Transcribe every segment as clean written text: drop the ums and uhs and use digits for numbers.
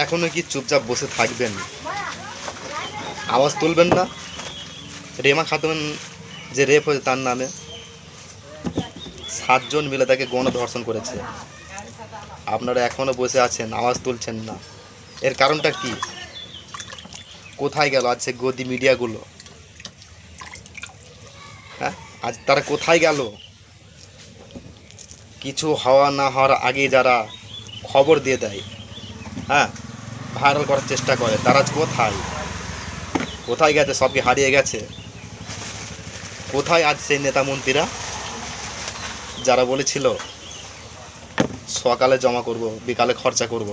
এখনো কি চুপচাপ বসে থাকবেন? আওয়াজ তুলবেন না? রেমা খাতুন যে রেপ হয়েছে তার নামে 7 জন মিলে তাকে গণধর্ষণ করেছে। আপনারা এখনো বসে আছেন, আওয়াজ তুলছেন না। এর কারণটা কি? কোথায় গেল আজ সে গদি মিডিয়াগুলো? হ্যাঁ, আজ তারা কোথায় গেল? কিছু হওয়া না হওয়ার আগে যারা খবর দিয়ে দেয়, হ্যাঁ, ভাইরাল করার চেষ্টা করে, তারা আজ কোথায়? কোথায় গেছে? সবকে হারিয়ে গেছে। কোথায় আজ সেই নেতা মন্ত্রীরা যারা বলেছিল সকালে জমা করব, বিকালে খরচা করব?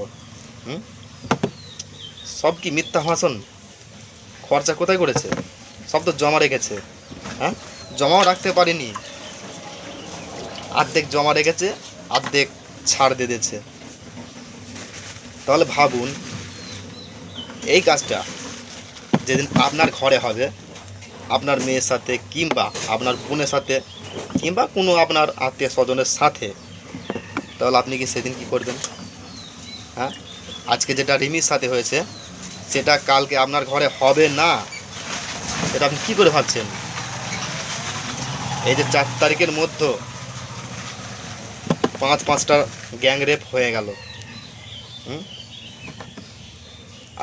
সব কি মিথ্যা ভাষণ? খরচা কোথায় করেছে? সব তো জমা রেখেছে। হ্যাঁ, জমাও রাখতে পারেনি, অর্ধেক জমা রেখেছে, অর্ধেক ছাড় দিয়ে দিয়েছে। তাহলে ভাবুন, এই কাজটা যেদিন আপনার ঘরে হবে, আপনার মেয়ের সাথে কিংবা আপনার বোনের সাথে কিংবা কোনো আপনার আত্মীয় স্বজনের সাথে, তাহলে আপনি কি সেদিন কি করবেন? হ্যাঁ, আজকে যেটা রিমির সাথে হয়েছে সেটা কালকে আপনার ঘরে হবে না, এটা আপনি কী করে ভাবছেন? এই যে 4 তারিখের মধ্যে 5টা গ্যাং রেপ হয়ে গেল।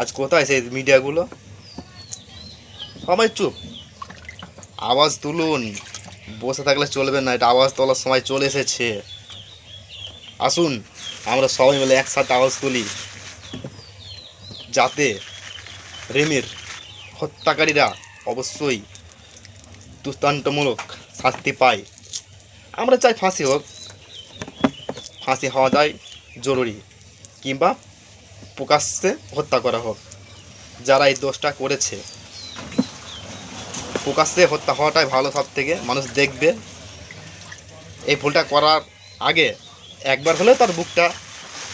আজ কোথায় সেই মিডিয়াগুলো? সবাই চুপ। আওয়াজ তুলুন, বসে থাকলে চলবে না, এটা আওয়াজ তোলার সময় চলে এসেছে। আসুন আমরা সবাই মিলে একসাথে আওয়াজ তুলি, যাতে রিমির হত্যাকারীরা অবশ্যই দৃষ্টান্তমূলক শাস্তি পায়। আমরা চাই ফাঁসি হোক, ফাঁসি হওয়াটাই জরুরি, কিংবা প্রকাশ্যে হত্যা করা হোক। যারা এই দোষটা করেছে প্রকাশ্যে হত্যা হওয়াটাই ভালো, সব থেকে মানুষ দেখবে। এই ভুলটা করার আগে একবার হলেও তার বুকটা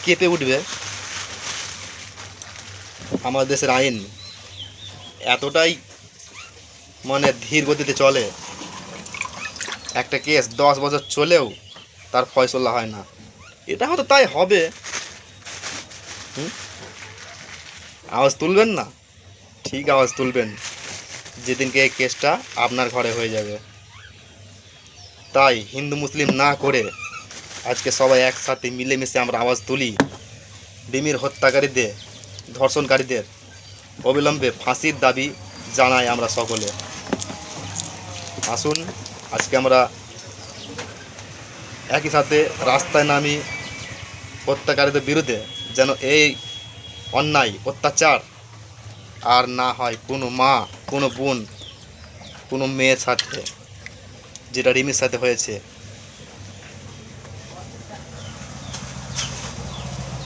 কেঁপে উঠবে। আমাদের দেশের আইন এতটাই ধীর গতিতে চলে, একটা কেস 10 বছর চলেও তার ফয়সলা হয় না। এটা হয়তো তাই হবে। আওয়াজ তুলবেন না? ঠিক আওয়াজ তুলবেন যেদিনকে এই কেসটা আপনার ঘরে হয়ে যাবে। তাই হিন্দু মুসলিম না করে আজকে সবাই একসাথে মিলেমিশে আমরা আওয়াজ তুলি, রিমির হত্যাকারীদের, ধর্ষণকারীদের অবিলম্বে ফাঁসির দাবি জানাই আমরা সকলে। আসুন আজকে আমরা একই সাথে রাস্তায় নামি হত্যাকারীদের বিরুদ্ধে, যেন এই অন্যায় অত্যাচার আর না হয় কোনো মা, কোনো বোন, কোনো মেয়ের সাথে, যেটা রিমির সাথে হয়েছে।